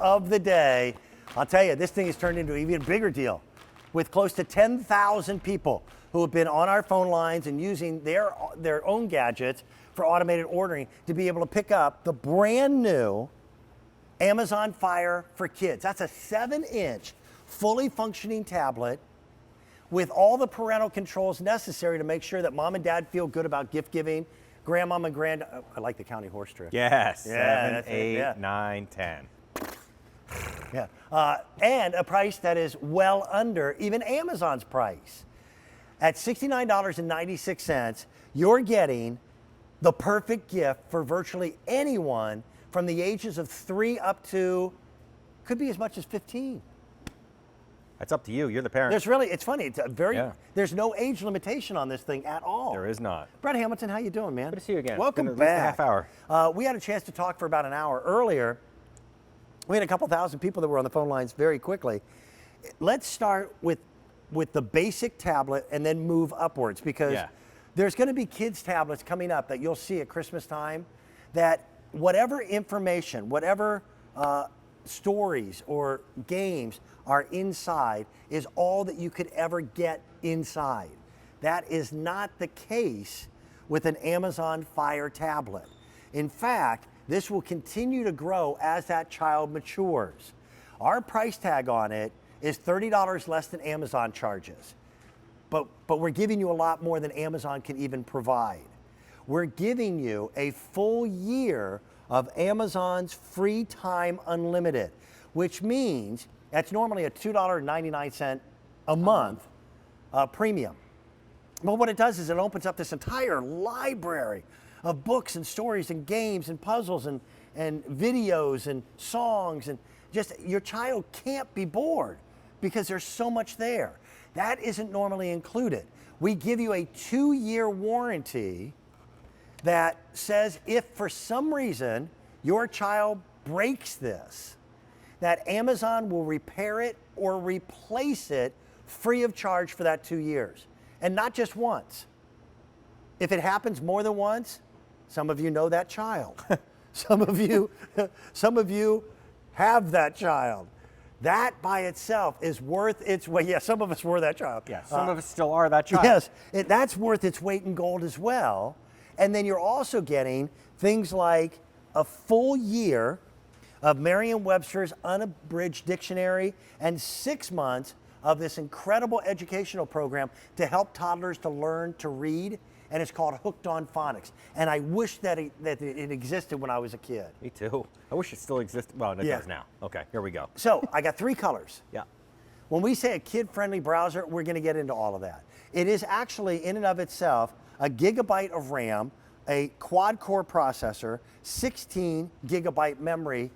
Of the day. I'll tell you, this thing has turned into an even bigger deal with close to 10,000 people who have been on our phone lines and using their own gadgets for automated ordering to be able to pick up the brand new Amazon Fire for Kids. That's a 7-inch, fully functioning tablet with all the parental controls necessary to make sure that mom and dad feel good about gift giving. Grandmom and I like the county horse trick. Yes, Yeah, 7, 8, 9, 10. Yeah, and a price that is well under even Amazon's price. At $69.96, you're getting the perfect gift for virtually anyone from the ages of 3 up to, could be as much as 15. That's up to you. You're the parent. It's funny. It's a there's no age limitation on this thing at all. There is not. Brett Hamilton, how you doing, man? Good to see you again. Welcome Been at back. least a half hour. We had a chance to talk for about an hour earlier. We had a couple thousand people that were on the phone lines very quickly. Let's start with the basic tablet and then move upwards, because there's going to be kids' tablets coming up that you'll see at Christmas time that whatever information, whatever stories or games are inside is all that you could ever get inside. That is not the case with an Amazon Fire tablet. In fact, this will continue to grow as that child matures. Our price tag on it is $30 less than Amazon charges. But we're giving you a lot more than Amazon can even provide. We're giving you a full year of Amazon's free time unlimited, which means that's normally a $2.99 a month premium. But what it does is it opens up this entire library of books and stories and games and puzzles and videos and songs, and just your child can't be bored because there's so much there. That isn't normally included. We give you a 2-year warranty that says if for some reason your child breaks this, that Amazon will repair it or replace it free of charge for that 2 years. And not just once. If it happens more than once, some of you know that child. Some of you have that child. That by itself is worth its weight. Yeah, some of us were that child. Yeah, some of us still are that child. Yes, that's worth its weight in gold as well. And then you're also getting things like a full year of Merriam-Webster's unabridged dictionary and 6 months of this incredible educational program to help toddlers to learn to read, and it's called Hooked on Phonics. And I wish that it existed when I was a kid. Me too. I wish it still existed. Well, it does now. Okay, here we go. So I got 3 colors. Yeah. When we say a kid-friendly browser, we're going to get into all of that. It is actually, in and of itself, a gigabyte of RAM, a quad-core processor, 16 gigabyte memory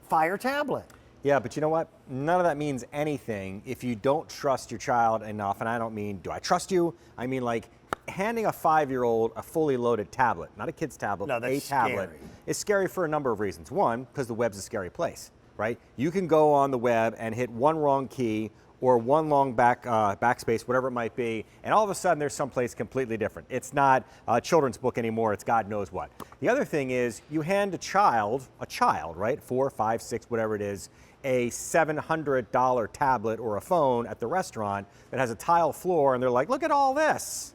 Fire tablet. Yeah, but you know what? None of that means anything if you don't trust your child enough. And I don't mean, do I trust you? I mean, like, handing a 5-year-old a fully loaded tablet, not a kid's tablet, a tablet, is scary for a number of reasons. One, because the web's a scary place, right? You can go on the web and hit one wrong key or one long backspace, whatever it might be, and all of a sudden there's someplace completely different. It's not a children's book anymore, it's God knows what. The other thing is, you hand a child, right, 4, 5, 6, whatever it is, a $700 tablet or a phone at the restaurant that has a tile floor, and they're like, look at all this.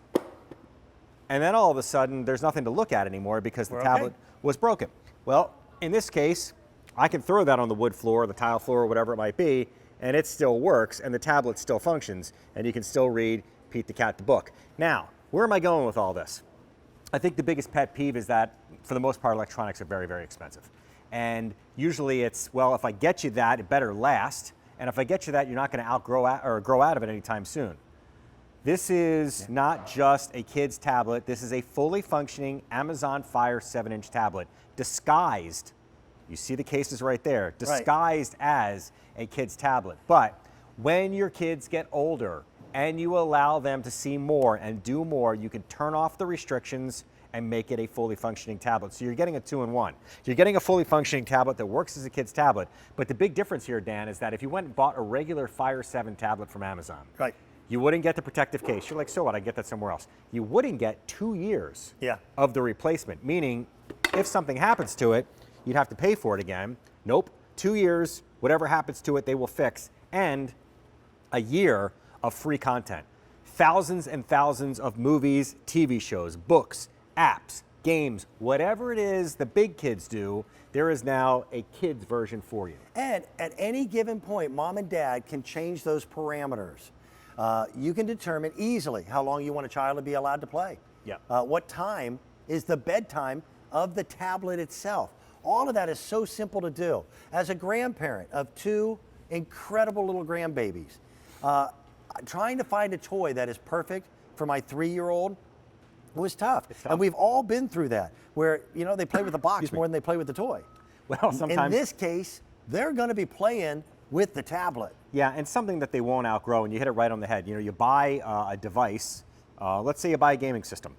And then all of a sudden, there's nothing to look at anymore because the tablet was broken. Well, in this case, I can throw that on the wood floor, the tile floor, or whatever it might be, and it still works, and the tablet still functions, and you can still read Pete the Cat the book. Now, where am I going with all this? I think the biggest pet peeve is that, for the most part, electronics are very, very expensive. And usually it's, well, if I get you that, it better last, and if I get you that, you're not going to grow out of it anytime soon. This is not just a kid's tablet. This is a fully functioning Amazon Fire 7-inch tablet, disguised. You see the cases right there, disguised as a kid's tablet. But when your kids get older and you allow them to see more and do more, you can turn off the restrictions and make it a fully functioning tablet. So you're getting a 2-in-1. You're getting a fully functioning tablet that works as a kid's tablet. But the big difference here, Dan, is that if you went and bought a regular Fire 7 tablet from Amazon, you wouldn't get the protective case. You're like, so what? I get that somewhere else. You wouldn't get 2 years of the replacement, meaning if something happens to it, you'd have to pay for it again. Nope. 2 years, whatever happens to it, they will fix, and a year of free content. Thousands and thousands of movies, TV shows, books, apps, games, whatever it is the big kids do, there is now a kids version for you. And at any given point, mom and dad can change those parameters. You can determine easily how long you want a child to be allowed to play. Yeah. What time is the bedtime of the tablet itself. All of that is so simple to do. As a grandparent of 2 incredible little grandbabies, trying to find a toy that is perfect for my 3-year-old was tough. And we've all been through that, where they play with the box more than they play with the toy. Well, sometimes in this case, they're going to be playing with the tablet. Yeah, and something that they won't outgrow, and you hit it right on the head. You buy a device, let's say you buy a gaming system.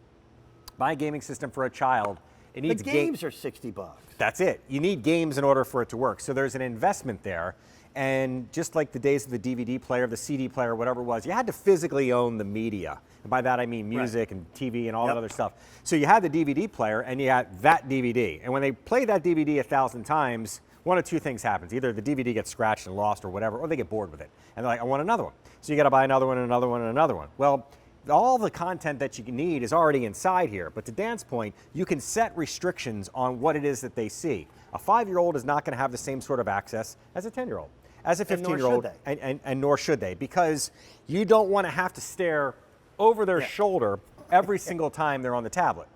Buy a gaming system for a child. It needs the games are $60. That's it. You need games in order for it to work. So there's an investment there. And just like the days of the DVD player, the CD player, whatever it was, you had to physically own the media. And by that I mean music and TV and all that other stuff. So you had the DVD player and you had that DVD. And when they play that DVD 1,000 times, one of 2 things happens. Either the DVD gets scratched and lost or whatever, or they get bored with it. And they're like, I want another one. So you got to buy another one and another one and another one. Well, all the content that you need is already inside here. But to Dan's point, you can set restrictions on what it is that they see. A 5-year-old is not going to have the same sort of access as a 10-year-old, as a 15-year-old, and nor should they, because you don't want to have to stare over their shoulder every single time they're on the tablet.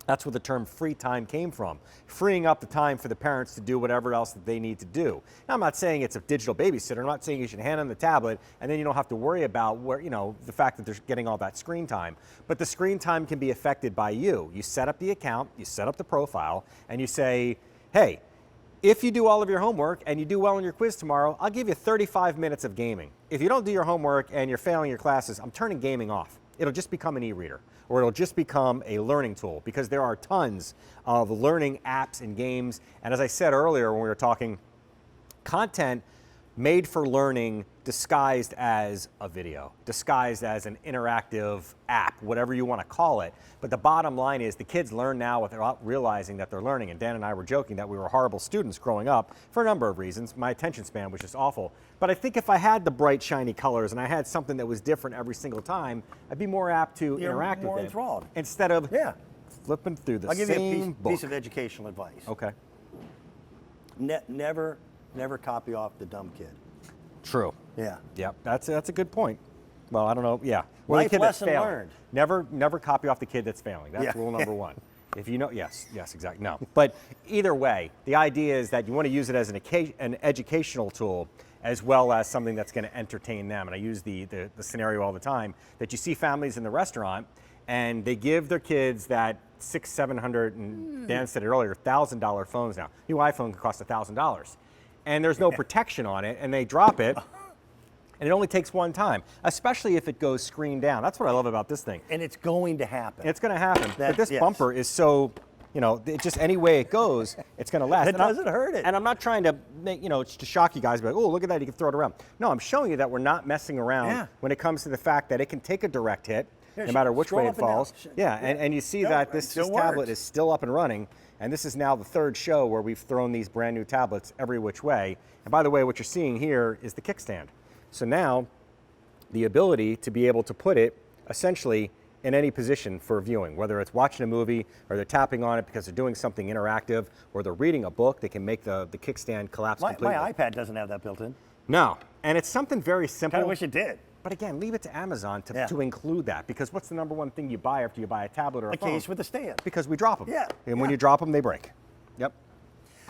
That's where the term free time came from, freeing up the time for the parents to do whatever else that they need to do. Now, I'm not saying it's a digital babysitter. I'm not saying you should hand them the tablet and then you don't have to worry about the fact that they're getting all that screen time. But the screen time can be affected by you. You set up the account, you set up the profile, and you say, hey, if you do all of your homework and you do well in your quiz tomorrow, I'll give you 35 minutes of gaming. If you don't do your homework and you're failing your classes, I'm turning gaming off. It'll just become an e-reader, or it'll just become a learning tool, because there are tons of learning apps and games. And as I said earlier when we were talking, content made for learning disguised as a video, disguised as an interactive app, whatever you want to call it. But the bottom line is the kids learn now without realizing that they're learning. And Dan and I were joking that we were horrible students growing up for a number of reasons. My attention span was just awful. But I think if I had the bright, shiny colors and I had something that was different every single time, I'd be more apt to interact with it. Enthralled. Instead of flipping through the same book. I'll give you a piece of educational advice. Okay. Never copy off the dumb kid. True. Yeah. Yep. That's a good point. Well, I don't know. Yeah. Life the kid lesson that's learned. Never copy off the kid that's failing. That's rule number 1. If you know, yes, exactly. No. But either way, the idea is that you want to use it as an educational tool as well as something that's going to entertain them. And I use the scenario all the time that you see families in the restaurant and they give their kids that $600, $700, and Dan said it earlier, $1,000 phones now. New iPhone can cost $1,000. And there's no protection on it, and they drop it, and it only takes one time, especially if it goes screen down. That's what I love about this thing. And it's going to happen. It's going to happen. But this bumper is so, just any way it goes, it's going to last. It doesn't hurt it. And I'm not trying to make, to shock you guys, but oh, look at that, you can throw it around. No, I'm showing you that we're not messing around when it comes to the fact that it can take a direct hit, no matter which way it falls. And you see that this tablet is still up and running. And this is now the 3rd show where we've thrown these brand new tablets every which way. And by the way, what you're seeing here is the kickstand. So now the ability to be able to put it essentially in any position for viewing, whether it's watching a movie or they're tapping on it because they're doing something interactive or they're reading a book, they can make the kickstand collapse completely. My iPad doesn't have that built in. No, and it's something very simple. I wish it did. But again, leave it to Amazon to include that, because what's the number 1 thing you buy after you buy a tablet or a phone? A case with a stand. Because we drop them. Yeah. And when you drop them, they break. Yep.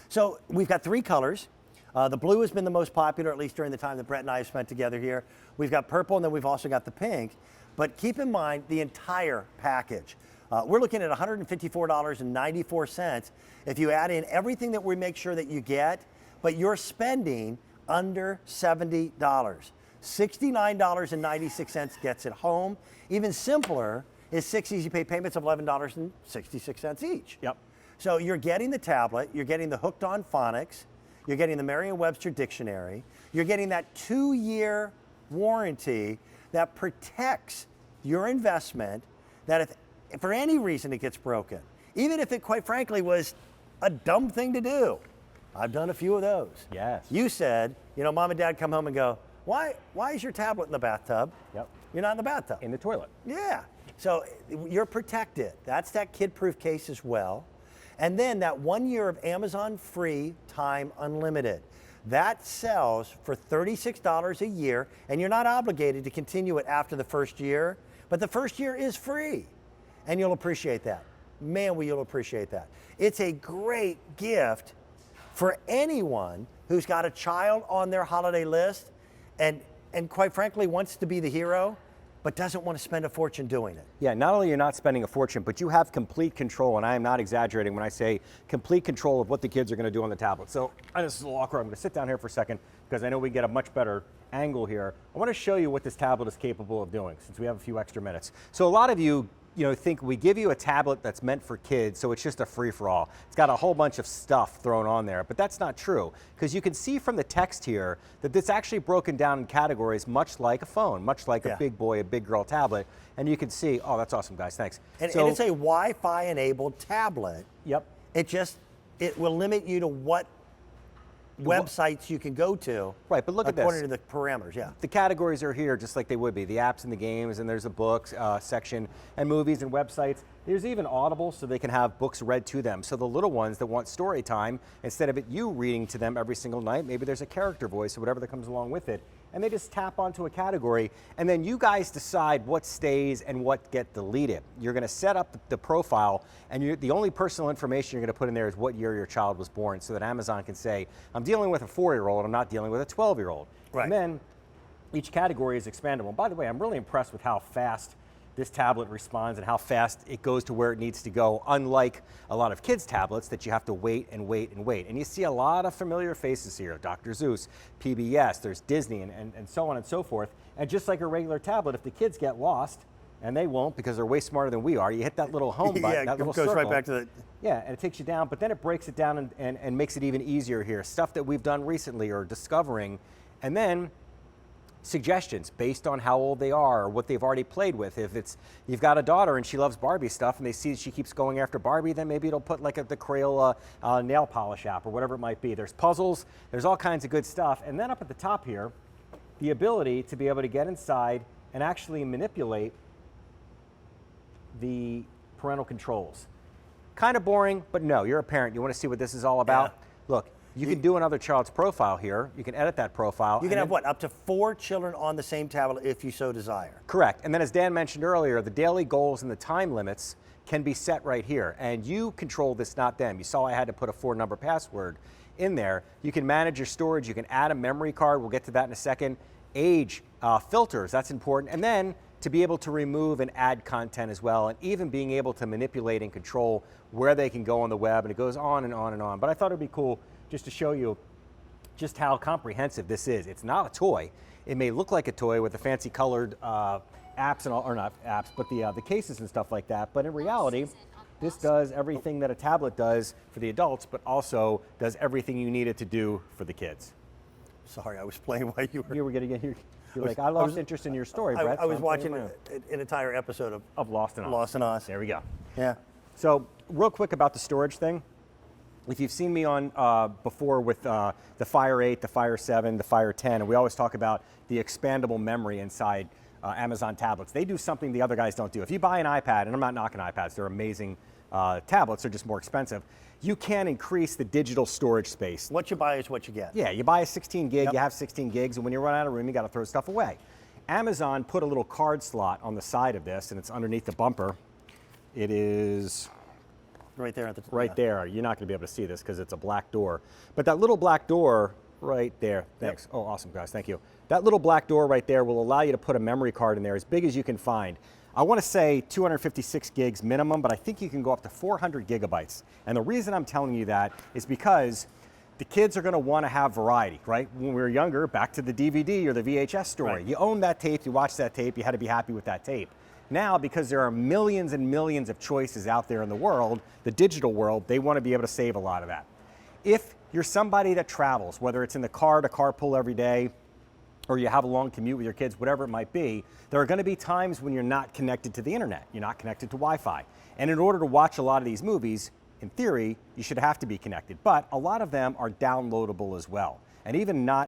So we've got 3 colors. The blue has been the most popular, at least during the time that Brett and I have spent together here. We've got purple, and then we've also got the pink. But keep in mind the entire package. We're looking at $154.94 if you add in everything that we make sure that you get, but you're spending under $70. $69.96 gets it home. Even simpler is 6 easy pay payments of $11.66 each. Yep. So you're getting the tablet, you're getting the Hooked on Phonics, you're getting the Merriam-Webster Dictionary, you're getting that 2-year warranty that protects your investment, that if for any reason it gets broken, even if it quite frankly was a dumb thing to do, I've done a few of those. Yes. You said, you know, mom and dad come home and go, why is your tablet in the bathtub? Yep. You're not in the bathtub. In the toilet. Yeah. So you're protected. That's that kid-proof case as well. And then that 1 year of Amazon free time unlimited. That sells for $36 a year, and you're not obligated to continue it after the first year, but the first year is free, and you'll appreciate that. Man, you'll appreciate that. It's a great gift for anyone who's got a child on their holiday list and quite frankly wants to be the hero, but doesn't want to spend a fortune doing it. Yeah, not only you're not spending a fortune, but you have complete control, and I am not exaggerating when I say complete control of what the kids are going to do on the tablet. So this is a little awkward. I'm going to sit down here for a second because I know we get a much better angle here. I want to show you what this tablet is capable of doing since we have a few extra minutes. So a lot of you think we give you a tablet that's meant for kids, so it's just a free-for-all. It's got a whole bunch of stuff thrown on there, but that's not true, because you can see from the text here that it's actually broken down in categories much like a phone, much like a big boy, a big girl tablet, and you can see, oh, that's awesome, guys, thanks. And it's a Wi-Fi enabled tablet. Yep. It will limit you to what websites you can go to. Right, but look at this. According to the parameters, yeah. The categories are here just like they would be. The apps and the games, and there's a books section, and movies and websites. There's even Audible, so they can have books read to them. So the little ones that want story time, instead of it you reading to them every single night, maybe there's a character voice or whatever that comes along with it, and they just tap onto a category, and then you guys decide what stays and what get deleted. You're going to set up the profile, and the only personal information you're going to put in there is what year your child was born, so that Amazon can say, I'm dealing with a 4-year-old, I'm not dealing with a 12-year-old. Right. And then each category is expandable. And by the way, I'm really impressed with how fast this tablet responds and how fast it goes to where it needs to go, unlike a lot of kids' tablets that you have to wait and wait and wait. And you see a lot of familiar faces here, Dr. Seuss, PBS, there's Disney, and so on and so forth. And just like a regular tablet, if the kids get lost, and they won't because they're way smarter than we are, you hit that little home button, that little circle. Right back to the... Yeah, and it takes you down, but then it breaks it down and makes it even easier here. Stuff that we've done recently or discovering, and then suggestions based on how old they are or what they've already played with. If you've got a daughter and she loves Barbie stuff and they see she keeps going after Barbie, then maybe it'll put like the Crayola nail polish app or whatever it might be. There's puzzles, there's all kinds of good stuff. And then up at the top here, the ability to be able to get inside and actually manipulate the parental controls. Kind of boring, but no, you're a parent. You want to see what this is all about? Yeah. Look, you can do another child's profile here. You can edit that profile. You can have what, up to 4 children on the same tablet if you so desire. Correct. And then as Dan mentioned earlier, the daily goals and the time limits can be set right here. And you control this, not them. You saw I had to put a 4-number password in there. You can manage your storage. You can add a memory card. We'll get to that in a second. Age filters, that's important. And then to be able to remove and add content as well, and even being able to manipulate and control where they can go on the web, and it goes on and on and on. But I thought it'd be cool just to show you just how comprehensive this is. It's not a toy. It may look like a toy with the fancy colored apps and all, or not apps, but the cases and stuff like that. But in reality, this does everything that a tablet does for the adults, but also does everything you need it to do for the kids. Sorry, I was playing while you were getting here. You're like, I lost interest in your story, Brett. I was watching an entire episode of Lost in Us. Lost in Us. There we go. Yeah. So real quick about the storage thing. If you've seen me on before with the Fire 8, the Fire 7, the Fire 10, and we always talk about the expandable memory inside Amazon tablets. They do something the other guys don't do. If you buy an iPad, and I'm not knocking iPads, they're amazing tablets, they're just more expensive. You can increase the digital storage space. What you buy is what you get. Yeah, you buy a 16 gig, you have 16 gigs, and when you run out of room, you got to throw stuff away. Amazon put a little card slot on the side of this, and it's underneath the bumper. It is right there at the right there. You're not going to be able to see this because it's a black door. But that little black door right there, thanks. Yep. Oh, awesome, guys, thank you. That little black door right there will allow you to put a memory card in there as big as you can find. I want to say 256 gigs minimum, but I think you can go up to 400 gigabytes. And the reason I'm telling you that is because the kids are going to want to have variety, right? When we were younger, back to the DVD or the VHS story. Right. You owned that tape, you watched that tape, you had to be happy with that tape. Now, because there are millions and millions of choices out there in the world, the digital world, they want to be able to save a lot of that. If you're somebody that travels, whether it's in the car to carpool every day, or you have a long commute with your kids, whatever it might be, there are going to be times when you're not connected to the internet. You're not connected to Wi-Fi. And in order to watch a lot of these movies, in theory, you should have to be connected. But a lot of them are downloadable as well. And even not